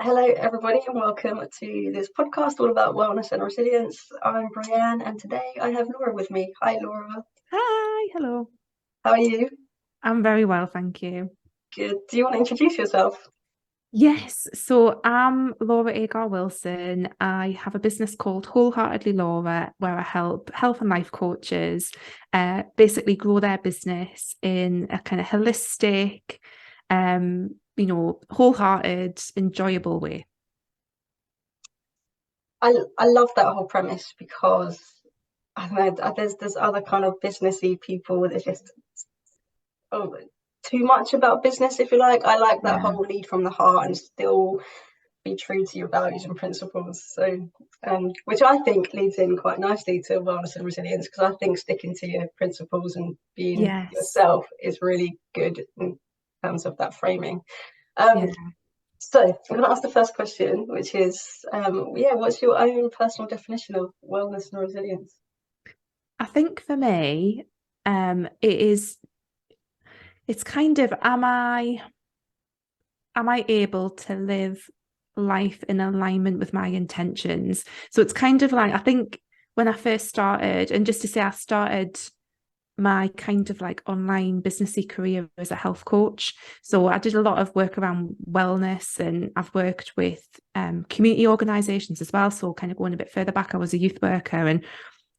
Hello, everybody, and welcome to this podcast all about wellness and resilience. I'm Brianne, and today I have Laura with me. Hi, Laura. Hi, hello. How are you? I'm very well, thank you. Good. Do you want to introduce yourself? Yes, so I'm Laura Agar Wilson. I have a business called Wholeheartedly Laura, where I help health and life coaches basically grow their business in a kind of holistic, wholehearted, enjoyable way. I love that whole premise because I don't know. There's other kind of businessy people that just oh, too much about business, if you like. I like that Yeah. whole lead from the heart and still be true to your values and principles. So, which I think leads in quite nicely to wellness and resilience, because I think sticking to your principles and being Yes. yourself is really good in terms of that framing. Um, Yeah. so I'm going to ask the first question, which is, what's your own personal definition of wellness and resilience? I think for me, it's kind of, am I able to live life in alignment with my intentions? So it's kind of like, I think when I first started, and just to say, I started my kind of like online businessy career as a health coach. So I did a lot of work around wellness, and I've worked with community organizations as well. So kind of going a bit further back, I was a youth worker and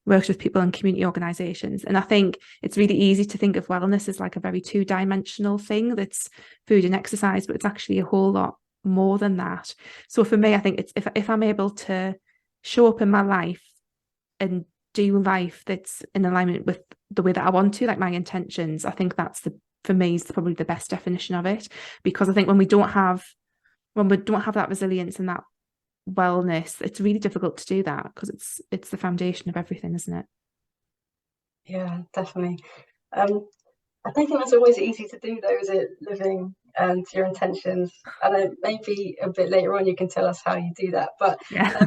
worked with people in community organizations. And I think it's really easy to think of wellness as like a very two-dimensional thing that's food and exercise, but it's actually a whole lot more than that. So for me, I think it's if I'm able to show up in my life and do life that's in alignment with the way that I want to, like my intentions, I think that's for me is probably the best definition of it. Because I think when we don't have that resilience and that wellness, it's really difficult to do that because it's the foundation of everything, isn't it? Yeah, definitely. Um, I don't think that's always easy to do, though, is it? Living to your intentions. And maybe a bit later on you can tell us how you do that. But Yeah.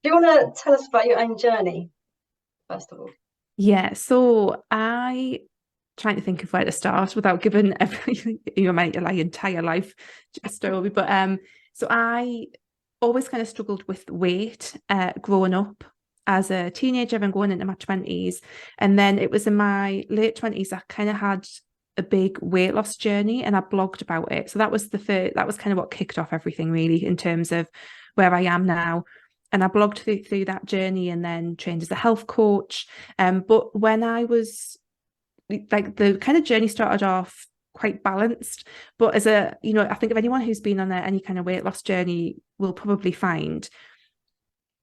do you want to tell us about your own journey, first of all? Yeah. So I trying to think of where to start without giving my like entire life story. But so I always kind of struggled with weight growing up as a teenager and going into my 20s. And then it was in my late 20s, I kind of had a big weight loss journey and I blogged about it. So that was kind of what kicked off everything really in terms of where I am now. And I blogged through that journey and then trained as a health coach. But when I was like the kind of journey started off quite balanced, but I think of anyone who's been on any kind of weight loss journey will probably find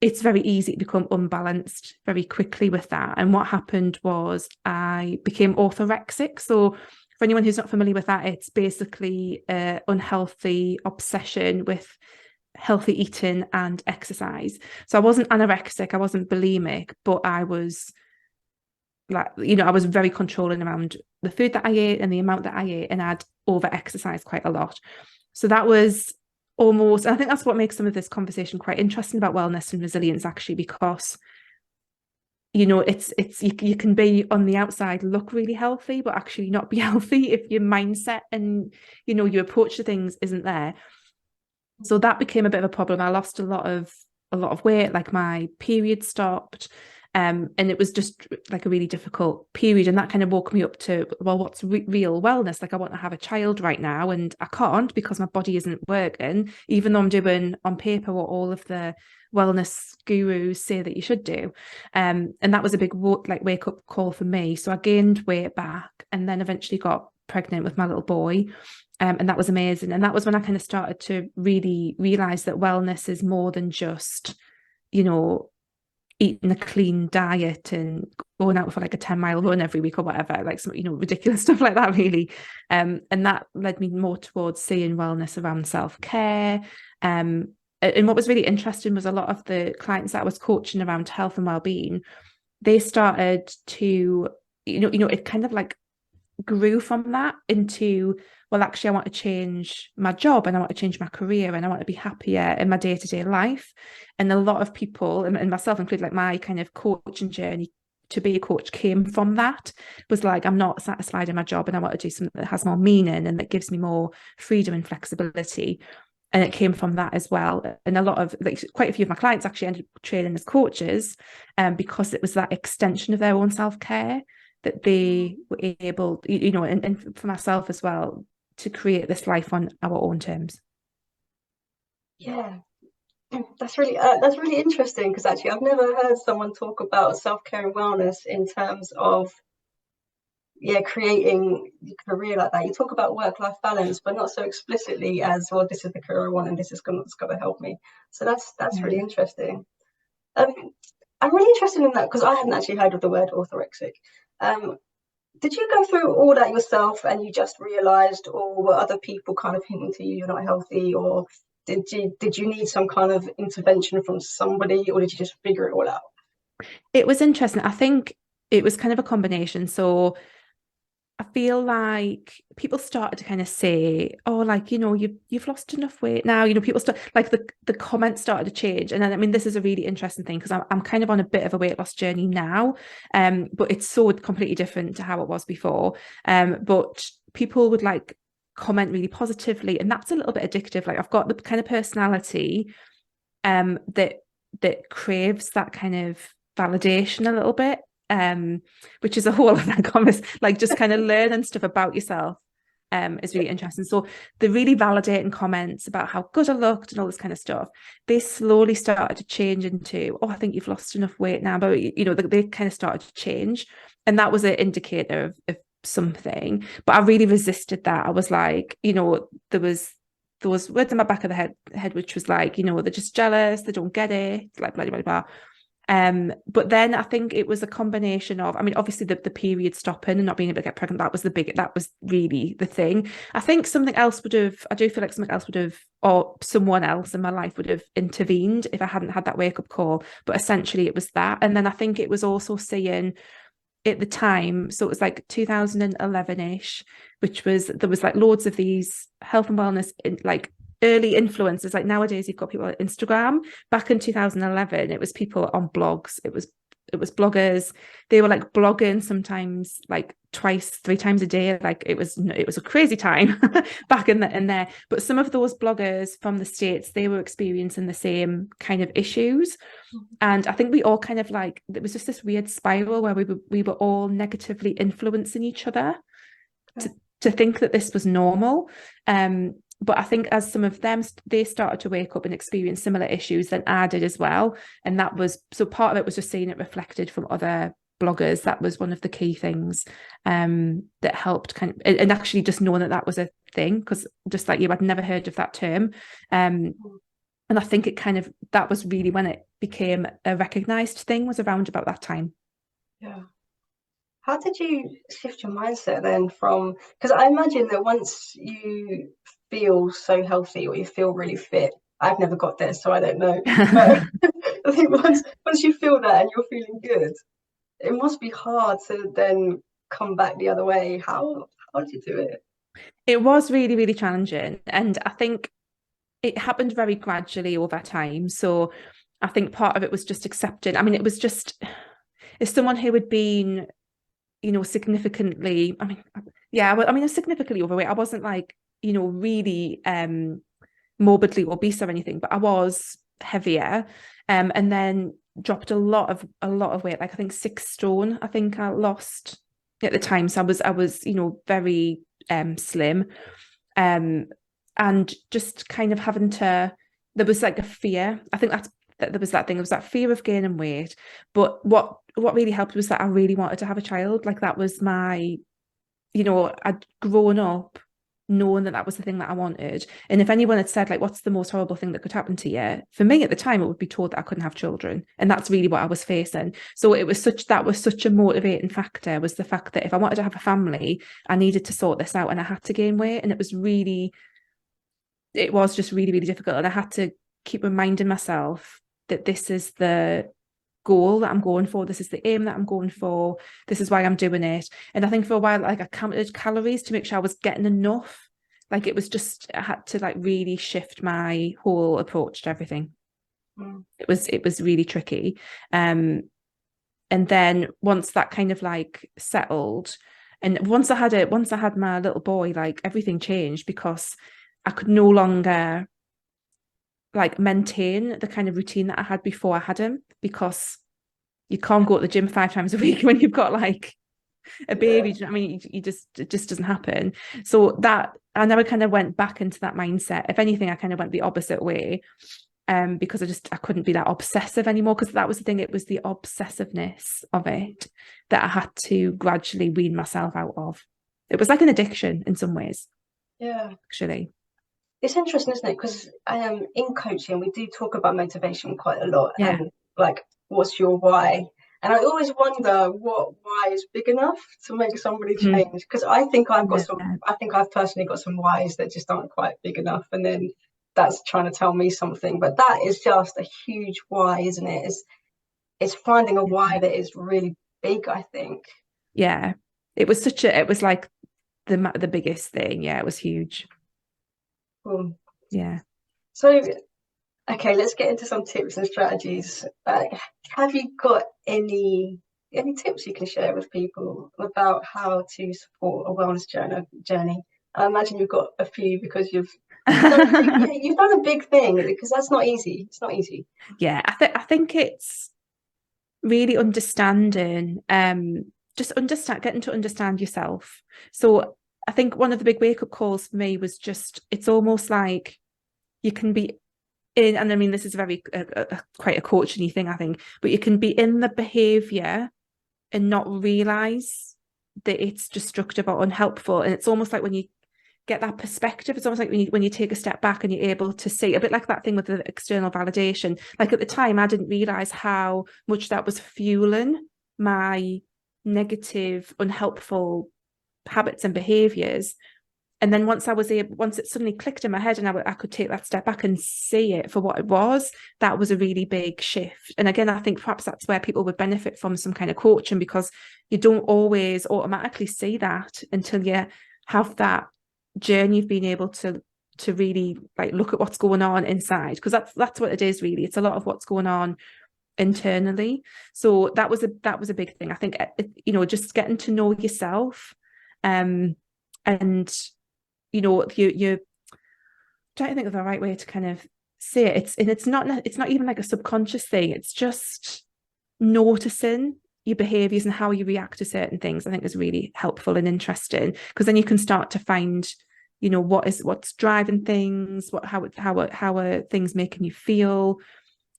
it's very easy to become unbalanced very quickly with that. And what happened was I became orthorexic. So for anyone who's not familiar with that, it's basically an unhealthy obsession with healthy eating and exercise. So I wasn't anorexic, I wasn't bulimic, but I was I was very controlling around the food that I ate and the amount that I ate, and I'd over exercised quite a lot. So that was almost, and I think that's what makes some of this conversation quite interesting about wellness and resilience, actually, because you can be on the outside look really healthy, but actually not be healthy if your mindset and your approach to things isn't there. So that became a bit of a problem. I lost a lot of weight, like my period stopped. And it was just like a really difficult period. And that kind of woke me up to, well, what's real wellness? Like, I want to have a child right now, and I can't because my body isn't working, even though I'm doing on paper what all of the wellness gurus say that you should do. And that was a big wake up call for me. So I gained weight back and then eventually got pregnant with my little boy. And that was amazing. And that was when I kind of started to really realize that wellness is more than just, you know, eating a clean diet and going out for like a 10-mile run every week or whatever, like some, ridiculous stuff like that, really. And that led me more towards seeing wellness around self-care. And what was really interesting was a lot of the clients that I was coaching around health and well-being, they started to, it kind of like grew from that into, well, actually I want to change my job and I want to change my career and I want to be happier in my day-to-day life. And a lot of people, and myself included, like my kind of coaching journey to be a coach came from that. Was like, I'm not satisfied in my job and I want to do something that has more meaning and that gives me more freedom and flexibility. And it came from that as well. And a lot of, like, quite a few of my clients actually ended up training as coaches, because it was that extension of their own self-care that they were able, and for myself as well, to create this life on our own terms. Yeah, that's really interesting because actually I've never heard someone talk about self-care and wellness in terms of creating your career like that. You talk about work-life balance, but not so explicitly as, well, this is the career I want and this is gonna it's gonna help me. So that's Yeah. really interesting. Um, I'm really interested in that because I hadn't actually heard of the word orthorexic. Um, did you go through all that yourself and you just realized, or were other people kind of hinting to you you're not healthy, or did you need some kind of intervention from somebody, or did you just figure it all out? It was interesting. I think it was kind of a combination. So I feel like people started to kind of say, "Oh, like, you've lost enough weight now." People start, like, the comments started to change, and then, I mean, this is a really interesting thing because I'm kind of on a bit of a weight loss journey now, but it's so completely different to how it was before. But people would, like, comment really positively, and that's a little bit addictive. Like, I've got the kind of personality that craves that kind of validation a little bit, which is a whole other conversation, like, just kind of learning stuff about yourself, is really interesting. So the really validating comments about how good I looked and all this kind of stuff, they slowly started to change into, "Oh, I think you've lost enough weight now," but they kind of started to change, and that was an indicator of something. But I really resisted that. I was like, there was words in my back of the head which was like, they're just jealous, they don't get it, like, blah blah blah. But then I think it was a combination of, I mean, obviously the period stopping and not being able to get pregnant, that was really the thing. I do feel like something else would have, or someone else in my life would have intervened if I hadn't had that wake up call. But essentially it was that. And then I think it was also seeing at the time, so it was like 2011-ish, there was like loads of these health and wellness like early influencers. Like nowadays you've got people on Instagram. Back in 2011 it was people on blogs, it was bloggers. They were like blogging sometimes like twice, three times a day. Like it was a crazy time back in there. But some of those bloggers from the States, they were experiencing the same kind of issues. And I think we all kind of, like, there was just this weird spiral where we were all negatively influencing each other to Okay. to think that this was normal. But I think as some of them, they started to wake up and experience similar issues, then I did as well. And that was, so part of it was just seeing it reflected from other bloggers. That was one of the key things that helped kind of, and actually just knowing that was a thing, because just like you, I'd never heard of that term. And I think it kind of, that was really when it became a recognized thing, was around about that time. Yeah. How did you shift your mindset then from, because I imagine that once you feel so healthy or you feel really fit, I've never got there, so I don't know. But I think once you feel that and you're feeling good, it must be hard to then come back the other way. How did you do it? It was really, really challenging. And I think it happened very gradually over time. So I think part of it was just accepting. I mean, it was just, as someone who had been, significantly, I mean, yeah, well, I mean, I was significantly overweight. I wasn't like, really morbidly obese or anything, but I was heavier, and then dropped a lot of weight, like I think 6 stone, I think I lost at the time. So I was very slim, um and just kind of having to, there was like a fear. I think that there was that thing, there was that fear of gaining weight. But what really helped was that I really wanted to have a child. Like that was my, I'd grown up knowing that was the thing that I wanted. And if anyone had said, like, what's the most horrible thing that could happen to you? For me at the time, it would be told that I couldn't have children. And that's really what I was facing. So that was such a motivating factor, was the fact that if I wanted to have a family, I needed to sort this out and I had to gain weight. And it was just really, really difficult. And I had to keep reminding myself that this is the goal that I'm going for. This is the aim that I'm going for. This is why I'm doing it. And I think for a while, like, I counted calories to make sure I was getting enough. Like, it was just, I had to, like, really shift my whole approach to everything. Mm. It was really tricky. And then once that kind of like settled, and once I had my little boy, like everything changed, because I could no longer like maintain the kind of routine that I had before I had him, because you can't go to the gym 5 times a week when you've got like a baby. Yeah. Do you know what I mean? You just, it just doesn't happen. So that I never kind of went back into that mindset. If anything, I kind of went the opposite way. Because I couldn't be that obsessive anymore, because that was the thing, it was the obsessiveness of it that I had to gradually wean myself out of. It was like an addiction in some ways, Yeah. actually. It's interesting, isn't it? Because I am in coaching, we do talk about motivation quite a lot, Yeah. and like, what's your why? And I always wonder what why is big enough to make somebody Mm. change. Because I think I've got Yeah. some, I think I've personally got some whys that just aren't quite big enough, and then that's trying to tell me something. But that is just a huge why, isn't it? It's finding a why that is really big, I think. Yeah. It was like the biggest thing. Yeah, it was huge. Cool. Yeah. So okay, let's get into some tips and strategies. Have you got any tips you can share with people about how to support a wellness journey? I imagine you've got a few because you've done yeah, you've done a big thing, because that's not easy. It's not easy. Yeah, I think it's really understanding, just understand getting to understand yourself. So I think one of the big wake up calls for me was just, it's almost like you can be in, and I mean this is very quite a coaching thing, I think, but you can be in the behavior and not realize that it's destructive or unhelpful. And it's almost like when you get that perspective, it's almost like when you take a step back and you're able to see, a bit like that thing with the external validation. Like at the time, I didn't realize how much that was fueling my negative, unhelpful habits and behaviors. And then once it suddenly clicked in my head and I could take that step back and see it for what it was, that was a really big shift. And again, I think perhaps that's where people would benefit from some kind of coaching, because you don't always automatically see that until you have that journey of being able to really like look at what's going on inside, because that's what it is really. It's a lot of what's going on internally. So that was a big thing, I think. Just getting to know yourself, and you trying to think of the right way to kind of say it. It's not even like a subconscious thing. It's just noticing your behaviors and how you react to certain things, I think, is really helpful and interesting, because then you can start to find, what's driving things, how are things making you feel,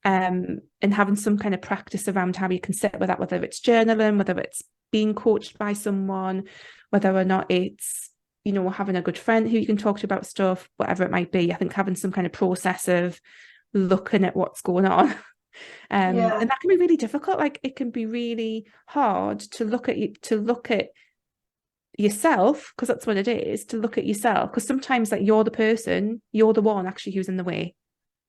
and having some kind of practice around how you can sit with that, whether it's journaling, whether it's being coached by someone, whether or not it's, having a good friend who you can talk to about stuff, whatever it might be. I think having some kind of process of looking at what's going on. And Yeah, that can be really difficult. Like it can be really hard to look at yourself, because that's what it is, to look at yourself. Because sometimes like you're the one actually who's in the way.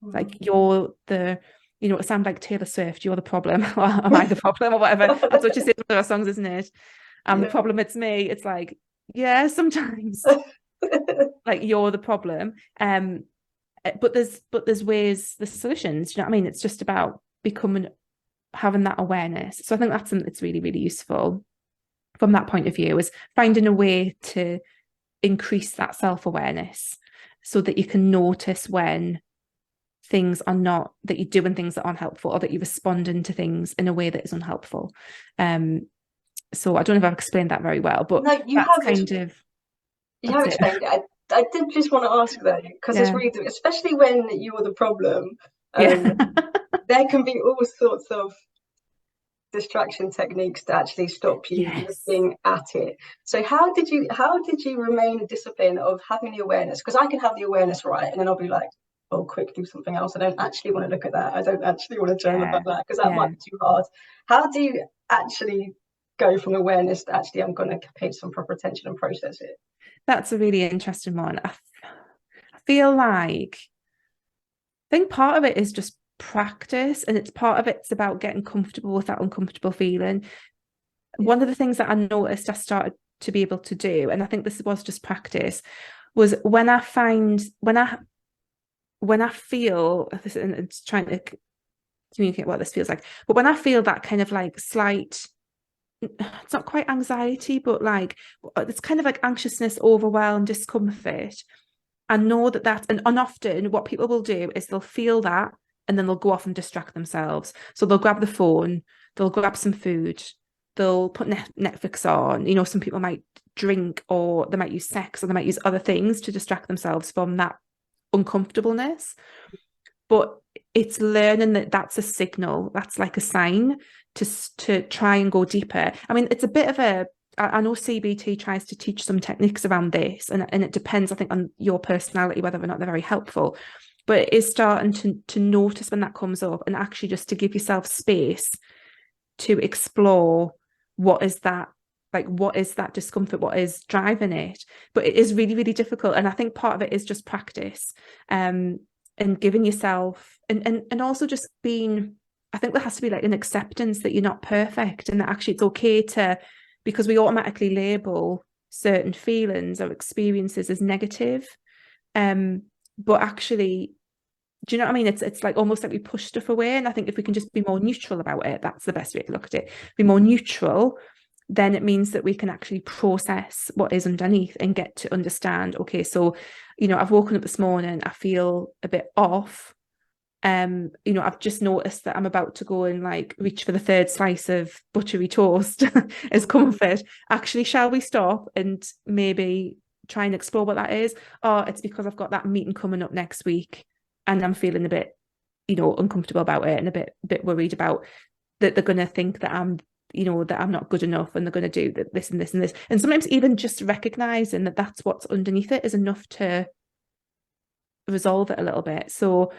Like you're the, it sounds like Taylor Swift, you're the problem, or am I the problem, or whatever. That's what she says with her songs, isn't it? The yeah. problem, it's me. It's like, yeah, sometimes like you're the problem. But there's ways, there's solutions. You know what I mean? It's just about having that awareness. So I think that's something that's really, really useful from that point of view, is finding a way to increase that self-awareness so that you can notice when things are not, that you're doing things that aren't helpful, or that you're responding to things in a way that is unhelpful. So I don't know if I've explained that very well, but No, that's kind of, you have that's it. explained it. I did just want to ask though, because it's Yeah. really, especially when you're the problem, Yeah. um, there can be all sorts of distraction techniques to actually stop you Yes. looking at it. So how did you remain disciplined of having the awareness? Because I can have the awareness, right, and then I'll be like, oh, quick, do something else. I don't actually want to look at that. I don't actually want to journal Yeah. about that because that might Yeah. be too hard. How do you actually go from awareness to actually I'm going to pay some proper attention and process it? That's a really interesting one. I feel like, I think part of it is just practice, and it's part of it's about getting comfortable with that uncomfortable feeling. Yeah. One of the things that I noticed I started to be able to do, and I think this was just practice, was when I feel this, and it's trying to communicate what this feels like, but when I feel that kind of like slight, it's not quite anxiety, but like it's kind of like anxiousness, overwhelm, discomfort, and know that and often what people will do is they'll feel that and then they'll go off and distract themselves. So they'll grab the phone, they'll grab some food, they'll put Netflix on. You know, some people might drink, or they might use sex, or they might use other things to distract themselves from that uncomfortableness. But it's learning that that's a signal, that's like a sign to try and go deeper. I mean, it's a bit of a, I know CBT tries to teach some techniques around this, and it depends, I think, on your personality, whether or not they're very helpful. But it is starting to notice when that comes up, and actually just to give yourself space to explore what is that, like, what is that discomfort, what is driving it. But it is really, really difficult. And I think part of it is just practice, and giving yourself, and also just being, I think there has to be like an acceptance that you're not perfect, and that actually it's okay to, because we automatically label certain feelings or experiences as negative. But actually, do you know what I mean? It's like almost like we push stuff away. And I think if we can just be more neutral about it, that's the best way to look at it. Be more neutral, then it means that we can actually process what is underneath and get to understand, okay, so, you know, I've woken up this morning, I feel a bit off. You know, I've just noticed that I'm about to go and like reach for the third slice of buttery toast as comfort. Actually, shall we stop and maybe try and explore what that is? Or it's because I've got that meeting coming up next week and I'm feeling a bit, you know, uncomfortable about it and a bit worried about that they're going to think that I'm, you know, that I'm not good enough, and they're going to do this and this and this. And sometimes even just recognizing that that's what's underneath it is enough to resolve it a little bit. So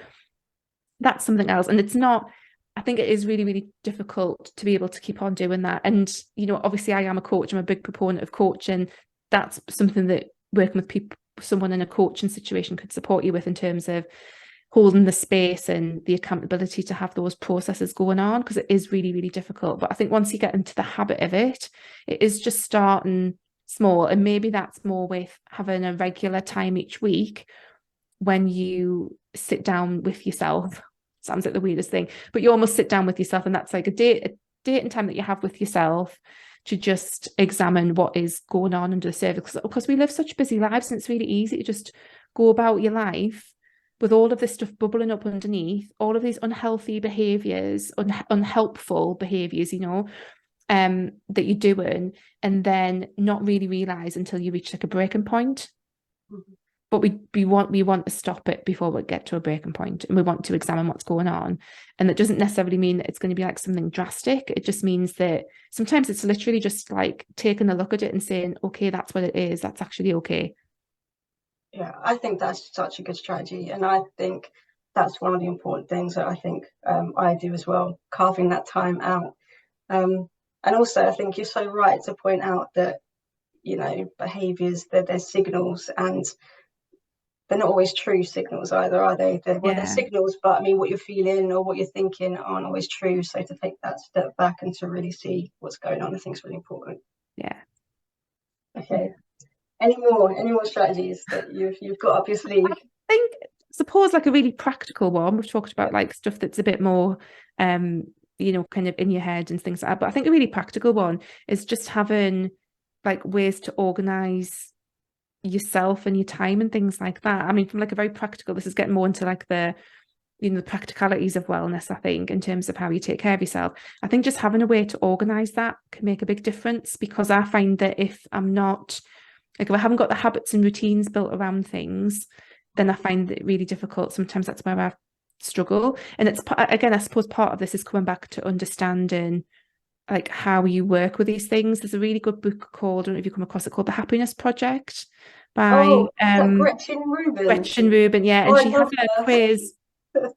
that's something else. And it's not, I think it is really, really difficult to be able to keep on doing that. And, you know, obviously I am a coach, I'm a big proponent of coaching. That's something that working with people, someone in a coaching situation could support you with, in terms of holding the space and the accountability to have those processes going on, because it is really, really difficult. But I think once you get into the habit of it, it is just starting small. And maybe that's more with having a regular time each week when you sit down with yourself. Sounds like the weirdest thing, but you almost sit down with yourself, and that's like a date and time that you have with yourself to just examine what is going on under the surface. Because we live such busy lives, and it's really easy to just go about your life with all of this stuff bubbling up underneath, all of these unhealthy behaviors, unhelpful behaviors, you know, that you're doing, and then not really realize until you reach like a breaking point. Mm-hmm. But we want to stop it before we get to a breaking point, and we want to examine what's going on. And that doesn't necessarily mean that it's going to be like something drastic. It just means that sometimes it's literally just like taking a look at it and saying, okay, that's what it is. That's actually okay. Yeah, I think that's such a good strategy. And I think that's one of the important things that I think I do as well, carving that time out. And also, I think you're so right to point out that, you know, behaviors, that there's signals, and they're not always true signals either, are they? They're signals, but I mean, what you're feeling or what you're thinking aren't always true. So to take that step back and to really see what's going on, I think is really important. Yeah. Okay. Yeah. Any more strategies that you've got up your sleeve? I think, suppose like a really practical one. We've talked about like stuff that's a bit more, you know, kind of in your head and things like that. But I think a really practical one is just having like ways to organize yourself and your time and things like that. I mean, from like a very practical, this is getting more into like the, you know, the practicalities of wellness, I think, in terms of how you take care of yourself. I think just having a way to organize that can make a big difference, because I find that if I'm not, like, if I haven't got the habits and routines built around things, then I find it really difficult. Sometimes that's where I struggle. And it's, again, I suppose part of this is coming back to understanding like how you work with these things. There's a really good book called, I don't know if you come across it, called The Happiness Project by Gretchen Rubin. Gretchen Rubin, yeah. And she has a her. quiz.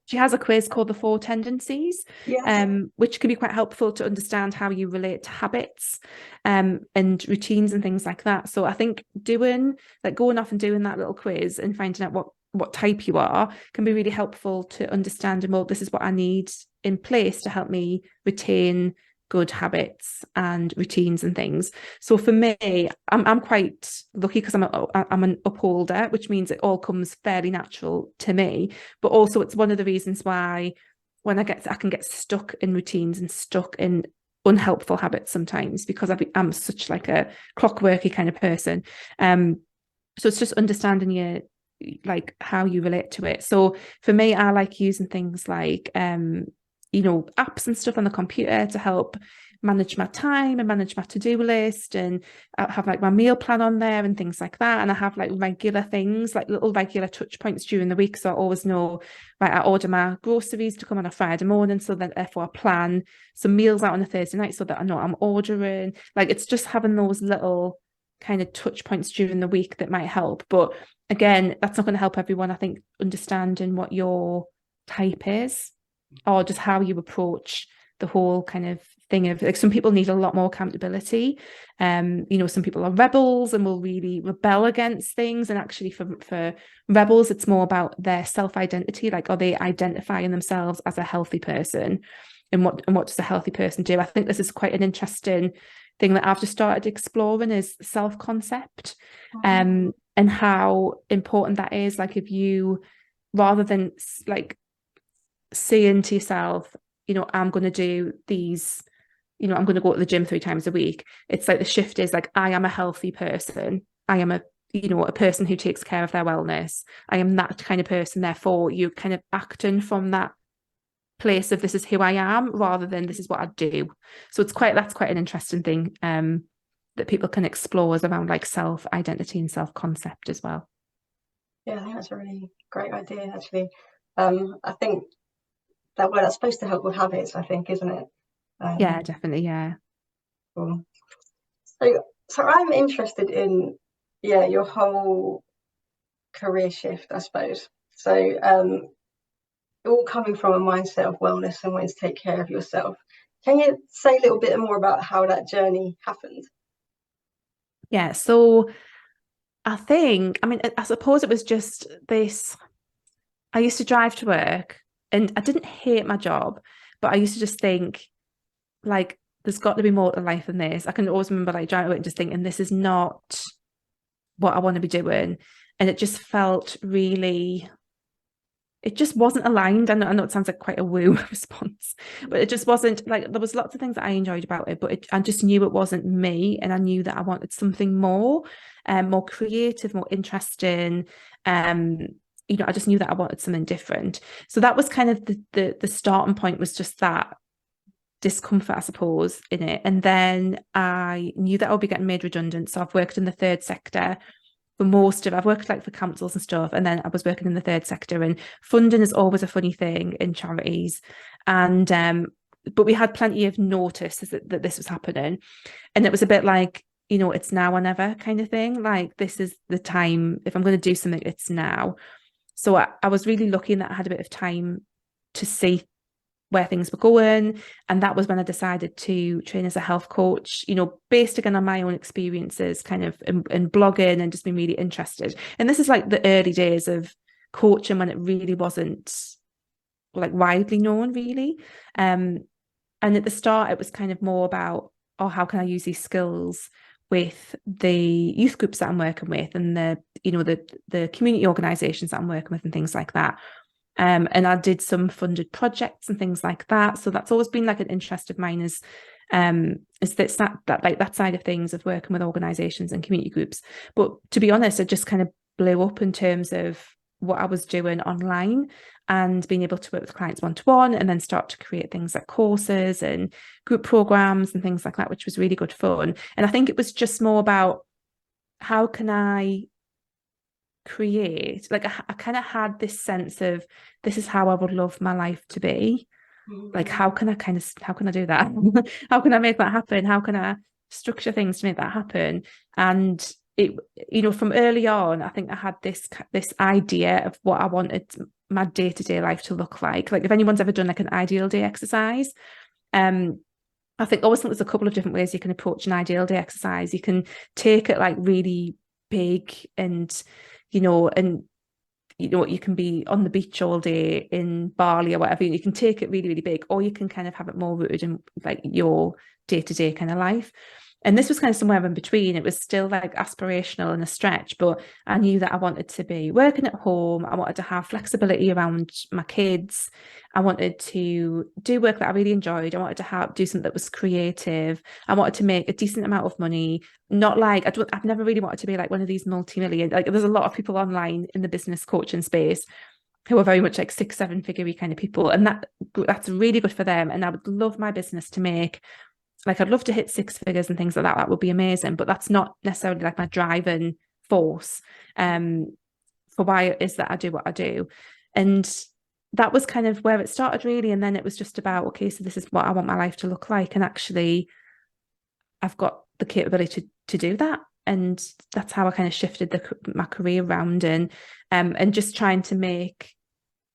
She has a quiz called the 4 Tendencies, yes. Which can be quite helpful to understand how you relate to habits, and routines and things like that. So I think going off and doing that little quiz and finding out what type you are can be really helpful to understand, well, this is what I need in place to help me retain good habits and routines and things. So for me, I'm quite lucky because I'm an upholder, which means it all comes fairly natural to me. But also it's one of the reasons why when I can get stuck in routines and stuck in unhelpful habits sometimes, because I'm such like a clockworky kind of person. So it's just understanding like how you relate to it. So for me, I like using things like apps and stuff on the computer to help manage my time and manage my to-do list, and I have like my meal plan on there and things like that. And I have like regular things, like little regular touch points during the week. So I always know, right, I order my groceries to come on a Friday morning, so that therefore I plan some meals out on a Thursday night so that I know I'm ordering. Like, it's just having those little kind of touch points during the week that might help. But again, that's not going to help everyone. I think understanding what your type is, or just how you approach the whole kind of thing of, like, some people need a lot more accountability. Some people are rebels and will really rebel against things. And actually for rebels, it's more about their self-identity. Like, are they identifying themselves as a healthy person? And what does a healthy person do? I think this is quite an interesting thing that I've just started exploring, is self-concept. And how important that is. Like, if you, rather than like saying to yourself, I'm going to do these, I'm going to go to the gym 3 times a week. It's like the shift is like, I am a healthy person. I am a person who takes care of their wellness. I am that kind of person. Therefore, you're kind of acting from that place of, this is who I am, rather than this is what I do. So that's quite an interesting thing that people can explore, is around like self-identity and self-concept as well. Yeah, I think that's a really great idea, actually. I think that's supposed to help with habits, I think, isn't it? Yeah, Um, definitely. Yeah. cool. So I'm interested in, yeah, your whole career shift, I suppose. So all coming from a mindset of wellness and wanting to take care of yourself. Can you say a little bit more about how that journey happened? Yeah. So I suppose it was just this. I used to drive to work and I didn't hate my job, but I used to just think, like, there's got to be more to life than this. I can always remember like driving to work and just thinking, this is not what I want to be doing. And it just felt really, it just wasn't aligned. I know it sounds like quite a woo response, but it just wasn't. Like, there was lots of things that I enjoyed about it, but I just knew it wasn't me, and I knew that I wanted something more, more creative, more interesting. Um, I just knew that I wanted something different. So that was kind of the starting point, was just that discomfort, I suppose, in it. And then I knew that I would be getting made redundant. So I've worked in the third sector for most of, I've worked like for councils and stuff, and then I was working in the third sector, and funding is always a funny thing in charities. And but we had plenty of notice that this was happening, and it was a bit like, it's now or never kind of thing. Like, this is the time. If I'm going to do something, it's now. So I was really lucky in that I had a bit of time to see where things were going. And that was when I decided to train as a health coach, based again on my own experiences, kind of in blogging, and just being really interested. And this is like the early days of coaching, when it really wasn't like widely known, really. And at the start, it was kind of more about, oh, how can I use these skills with the youth groups that I'm working with, and the community organizations that I'm working with, and things like that. And I did some funded projects and things like that. So that's always been like an interest of mine, is that side of things, of working with organizations and community groups. But to be honest, it just kind of blew up in terms of what I was doing online, and being able to work with clients one-to-one, and then start to create things like courses and group programs and things like that, which was really good fun. And I think it was just more about, how can I create, like, I kind of had this sense of, this is how I would love my life to be. Like, how can I do that? How can I make that happen? How can I structure things to make that happen? And it, from early on, I think I had this idea of what I wanted my day-to-day life to look like. Like, if anyone's ever done like an ideal day exercise, I think there's a couple of different ways you can approach an ideal day exercise. You can take it like really big, and you can be on the beach all day in Bali or whatever. You can take it really, really big, or you can kind of have it more rooted in like your day-to-day kind of life. And this was kind of somewhere in between. It was still like aspirational and a stretch, but I knew that I wanted to be working at home. I wanted to have flexibility around my kids. I wanted to do work that I really enjoyed. I wanted to do something that was creative. I wanted to make a decent amount of money. Not like I've never really wanted to be like one of these multi-million. Like there's a lot of people online in the business coaching space who are very much like 6, 7 figure kind of people, and that's really good for them. And I would love my business to make, like, I'd love to hit 6 figures and things like that. That would be amazing. But that's not necessarily like my driving force for why it is that I do what I do. And that was kind of where it started, really. And then it was just about, okay, so this is what I want my life to look like. And actually, I've got the capability to do that. And that's how I kind of shifted my career around, and just trying to make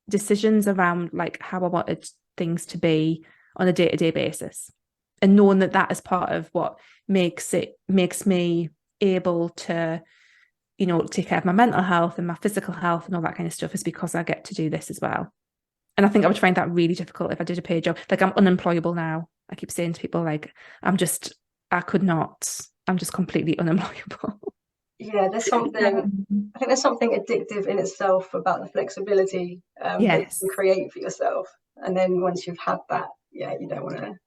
decisions around like how I wanted things to be on a day-to-day basis, and knowing that that is part of what makes me able to, take care of my mental health and my physical health and all that kind of stuff, is because I get to do this as well. And I think I would find that really difficult if I did a paid job. Like, I'm unemployable now. I keep saying to people, like, I'm just completely unemployable. Yeah, there's something, I think there's something addictive in itself about the flexibility that you can Yes. create for yourself. And then once you've had that, yeah, you don't want to, it's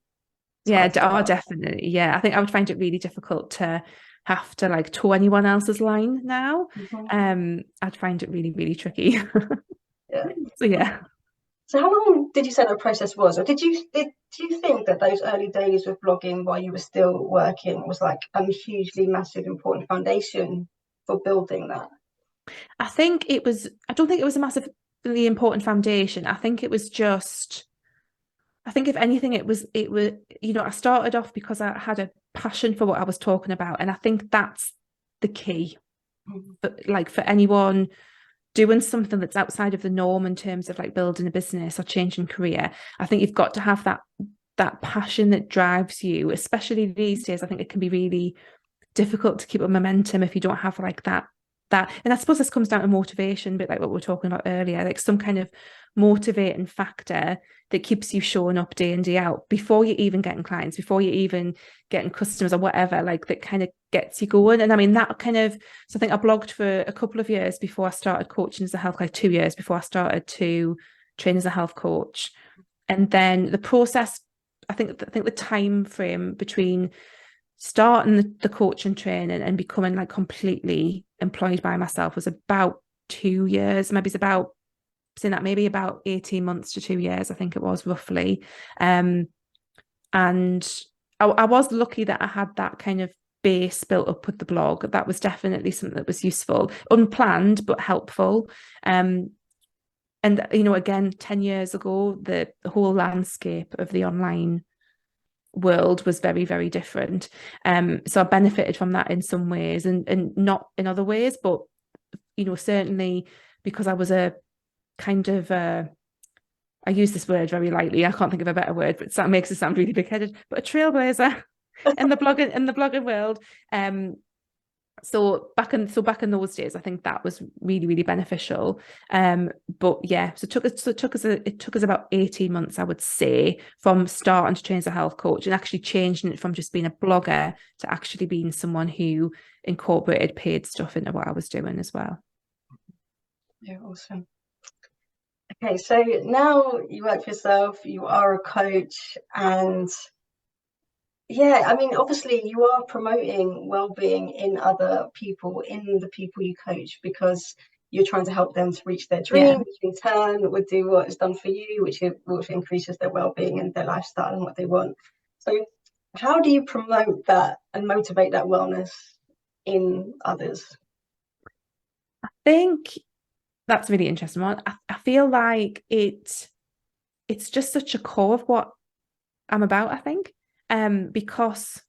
Yeah, quite tough. definitely. Yeah, I think I would find it really difficult to have to like toe anyone else's line now. Mhm. I'd find it really, really tricky. Yeah. So yeah. So how long did you say that process was? Or do you think that those early days of blogging while you were still working was like a hugely massive important foundation for building that? I don't think it was a massively important foundation. I think if anything, it was, I started off because I had a passion for what I was talking about. And I think that's the key. Mhm. But like for anyone doing something that's outside of the norm in terms of like building a business or changing career, I think you've got to have that passion that drives you, especially these days. I think it can be really difficult to keep up momentum if you don't have like that. And I suppose this comes down to motivation, but like what we were talking about earlier, like some kind of motivating factor that keeps you showing up day in, day out, before you're even getting clients, before you're even getting customers or whatever, like that kind of gets you going. And I mean, that kind of, so I think I blogged for a couple of years before I started coaching as a health, like 2 years before I started to train as a health coach. And then the process, I think the time frame between starting the coaching training and becoming like completely employed by myself was about 2 years. Maybe it's about, saying that, maybe about 18 months to 2 years, I think it was roughly. And I was lucky that I had that kind of base built up with the blog. That was definitely something that was useful, unplanned but helpful. And again, 10 years ago, the whole landscape of the online world was very, very different. So I benefited from that in some ways, and not in other ways, but certainly because I was a kind of I use this word very lightly. I can't think of a better word, but that makes it sound really big-headed. But a trailblazer in the blogging world. So back in those days, I think that was really, really beneficial. But yeah, so it took us about 18 months, I would say, from starting to train as a health coach and actually changing it from just being a blogger to actually being someone who incorporated paid stuff into what I was doing as well. Yeah, awesome. Okay, so now you work for yourself, you are a coach, and yeah, I mean, obviously, you are promoting well-being in other people, in the people you coach, because you're trying to help them to reach their dream, Yeah. which in turn would do what is done for you, which increases their well-being and their lifestyle and what they want. So, how do you promote that and motivate that wellness in others? I think that's a really interesting one. I feel like it's just such a core of what I'm about, I think. Because,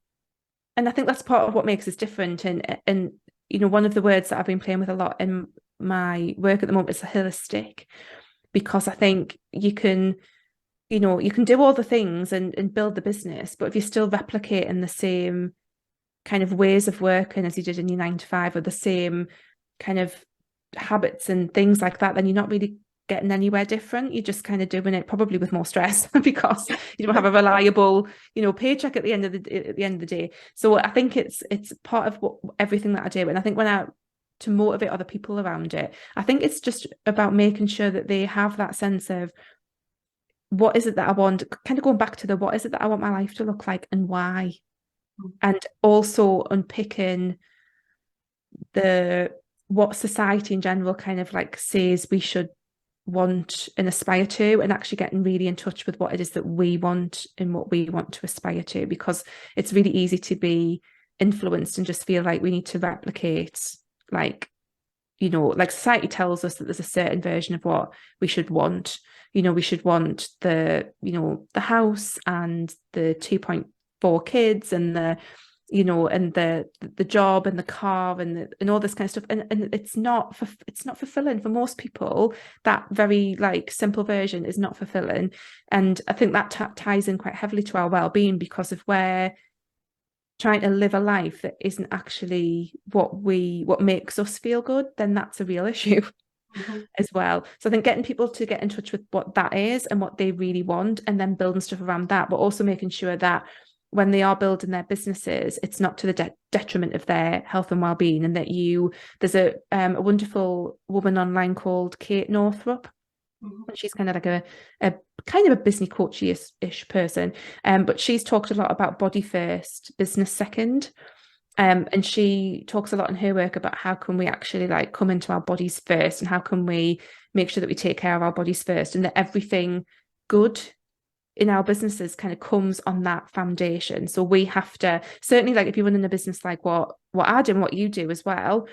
and I think that's part of what makes us different. And one of the words that I've been playing with a lot in my work at the moment is holistic, because I think you can do all the things and build the business, but if you're still replicating the same kind of ways of working as you did in your 9 to 5, or the same kind of habits and things like that, then you're not really getting anywhere different. You're just kind of doing it probably with more stress because you don't have a reliable, paycheck at the end of the day. So I think it's part of everything that I do. And I think to motivate other people around it, I think it's just about making sure that they have that sense of what is it that I want, kind of going back to what is it that I want my life to look like and why. And also unpicking what society in general kind of like says we should want and aspire to, and actually getting really in touch with what it is that we want and what we want to aspire to, because it's really easy to be influenced and just feel like we need to replicate, like society tells us that there's a certain version of what we should want. We should want the house and the 2.4 kids and the job and the car and all this kind of stuff, and it's not fulfilling for most people. That very like simple version is not fulfilling, and I think that ties in quite heavily to our well-being, because if we're trying to live a life that isn't actually what makes us feel good, then that's a real issue. As well. So I think getting people to get in touch with what that is and what they really want, and then building stuff around that, but also making sure that when they are building their businesses, it's not to the detriment of their health and well-being. And that there's a wonderful woman online called Kate Northrup. She's kind of like a kind of a business coachy-ish person, but she's talked a lot about body first, business second. And she talks a lot in her work about how can we actually like come into our bodies first, and how can we make sure that we take care of our bodies first, and that everything good in our businesses kind of comes on that foundation. So we have to, certainly, like if you're running a business like what I do and what you do as well,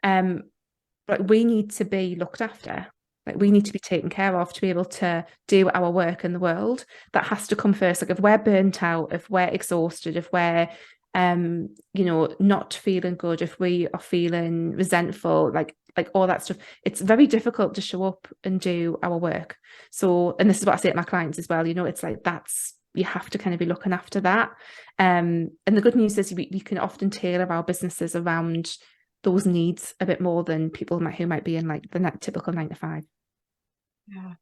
like we need to be looked after. Like we need to be taken care of to be able to do our work in the world. That has to come first. Like if we're burnt out, if we're exhausted, if we're not feeling good, if we are feeling resentful, like all that stuff, it's very difficult to show up and do our work. So, and this is what I say to my clients as well, it's like you have to kind of be looking after that. And the good news is we can often tailor our businesses around those needs a bit more than people who might be in like the typical 9 to 5. Yeah.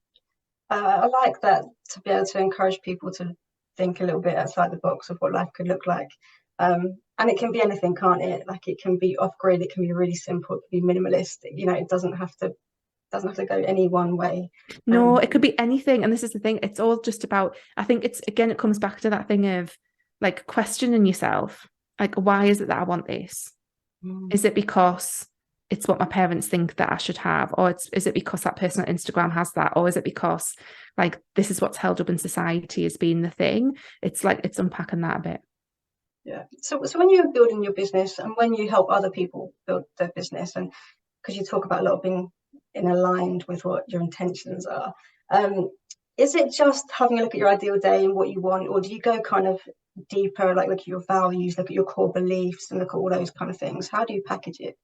I like that, to be able to encourage people to think a little bit outside the box of what life could look like. And it can be anything, can't it? Like it can be off-grid, it can be really simple, it can be minimalist. It doesn't have to go any one way. No, it could be anything. And this is the thing, it's all just about, I think it comes back to that thing of like questioning yourself. Like, why is it that I want this? Is it because it's what my parents think that I should have? Or is it because that person on Instagram has that? Or is it because like this is what's held up in society as being the thing? It's like, it's unpacking that a bit. Yeah. So when you're building your business and when you help other people build their business, and because you talk about a lot of being aligned with what your intentions are, is it just having a look at your ideal day and what you want, or do you go kind of deeper, like look at your values, look at your core beliefs, and look at all those kind of things? How do you package it?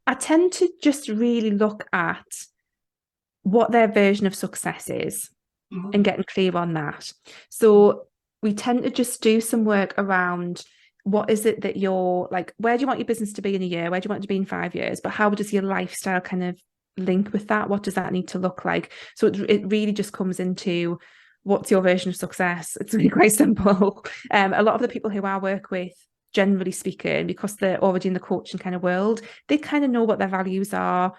I tend to just really look at what their version of success is and getting clear on that. So we tend to just do some work around what is it that you're like, where do you want your business to be in a year? Where do you want it to be in 5 years? But how does your lifestyle kind of link with that? What does that need to look like? So it really just comes into what's your version of success? It's really quite simple. A lot of the people who I work with, generally speaking, because they're already in the coaching kind of world, they kind of know what their values are.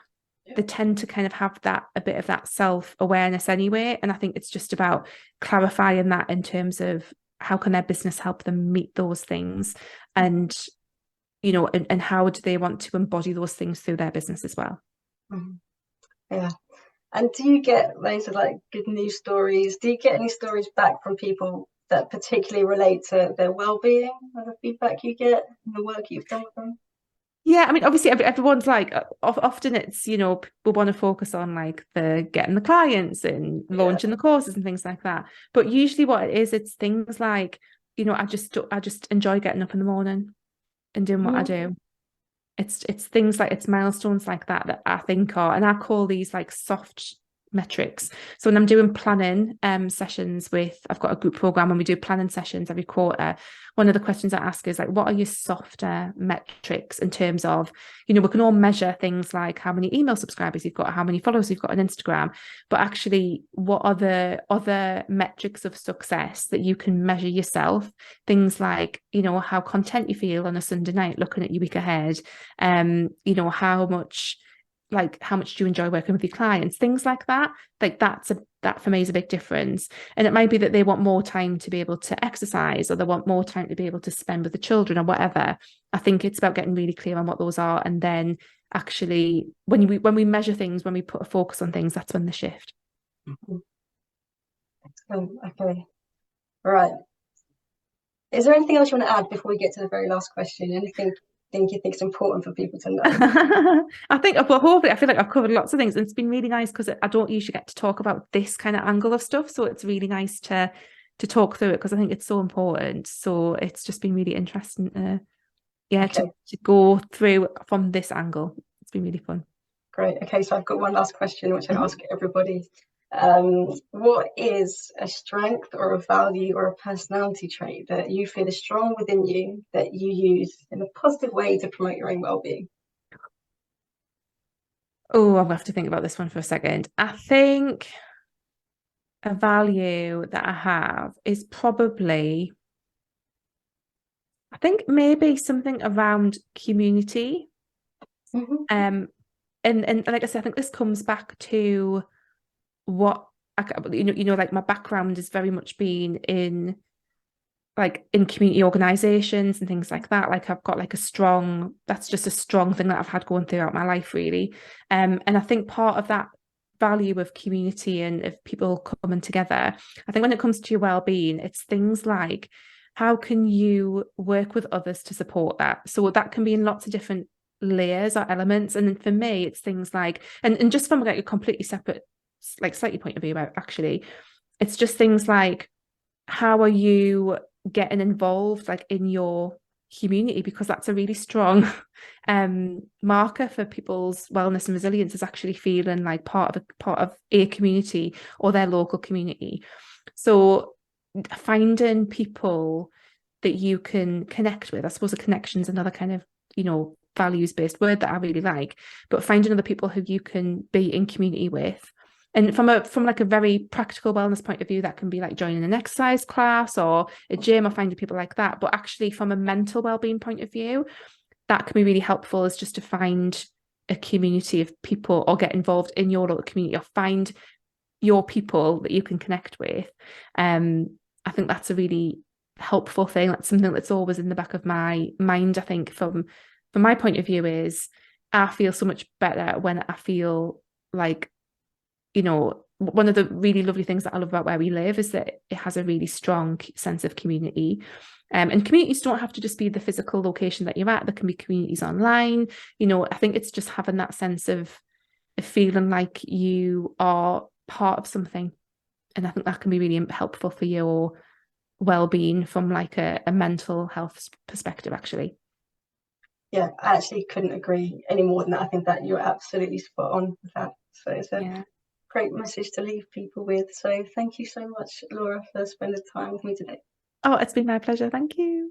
They tend to kind of have a bit of that self-awareness anyway. And I think it's just about clarifying that in terms of how can their business help them meet those things, and and how do they want to embody those things through their business as well. Yeah. And do you get loads of like good news stories? Do you get any stories back from people that particularly relate to their well-being and the feedback you get and the work you've done with them? Yeah, I mean, obviously, everyone's like, often it's, we want to focus on like getting the clients and launching the courses and things like that. But usually, what it is, it's things like, I just enjoy getting up in the morning and doing what I do. It's things like, it's milestones like that I think are, and I call these like soft metrics. So when I'm doing planning sessions with, I've got a group program and we do planning sessions every quarter. One of the questions I ask is like, what are your softer metrics in terms of, we can all measure things like how many email subscribers you've got, how many followers you've got on Instagram, but actually what are the other metrics of success that you can measure yourself? Things like, how content you feel on a Sunday night looking at your week ahead, how much do you enjoy working with your clients, things like that. Like that for me is a big difference. And it might be that they want more time to be able to exercise, or they want more time to be able to spend with the children or whatever. I think it's about getting really clear on what those are, and then actually when we measure things, when we put a focus on things, that's when the shift. Okay, right. Is there anything else you want to add before we get to the very last question? Anything you think is important for people to know? I think, well, hopefully, I feel like I've covered lots of things, and it's been really nice because I don't usually get to talk about this kind of angle of stuff, so it's really nice to talk through it because I think it's so important. So it's just been really interesting to go through from this angle. It's been really fun. Great. Okay, so I've got one last question which I ask everybody. What is a strength or a value or a personality trait that you feel is strong within you that you use in a positive way to promote your own well-being? Oh, I'll have to think about this one for a second. I think a value that I have is probably, I think maybe something around community. And like I said, I think this comes back to what like my background has very much been in community organizations and things like that. Like I've got like that's just a strong thing that I've had going throughout my life, really. And I think part of that value of community and of people coming together, I think when it comes to your well-being, it's things like how can you work with others to support that? So that can be in lots of different layers or elements. And then for me, it's things like, and just from like a completely separate, like slightly point of view about actually, it's just things like, how are you getting involved like in your community, because that's a really strong marker for people's wellness and resilience, is actually feeling like part of a community or their local community. So finding people that you can connect with, I suppose a connection is another kind of values-based word that I really like, but finding other people who you can be in community with. And from like a very practical wellness point of view, that can be like joining an exercise class or a gym or finding people like that. But actually from a mental well-being point of view, that can be really helpful, is just to find a community of people or get involved in your local community or find your people that you can connect with. I think that's a really helpful thing. That's something that's always in the back of my mind. I think from my point of view is I feel so much better when I feel like, one of the really lovely things that I love about where we live is that it has a really strong sense of community. And communities don't have to just be the physical location that you're at. There can be communities online. I think it's just having that sense of feeling like you are part of something. And I think that can be really helpful for your well-being from like a mental health perspective, actually. Yeah, I actually couldn't agree any more than that. I think that you're absolutely spot on with that. So it's a great message to leave people with. So thank you so much, Laura, for spending time with me today. Oh, it's been my pleasure. Thank you.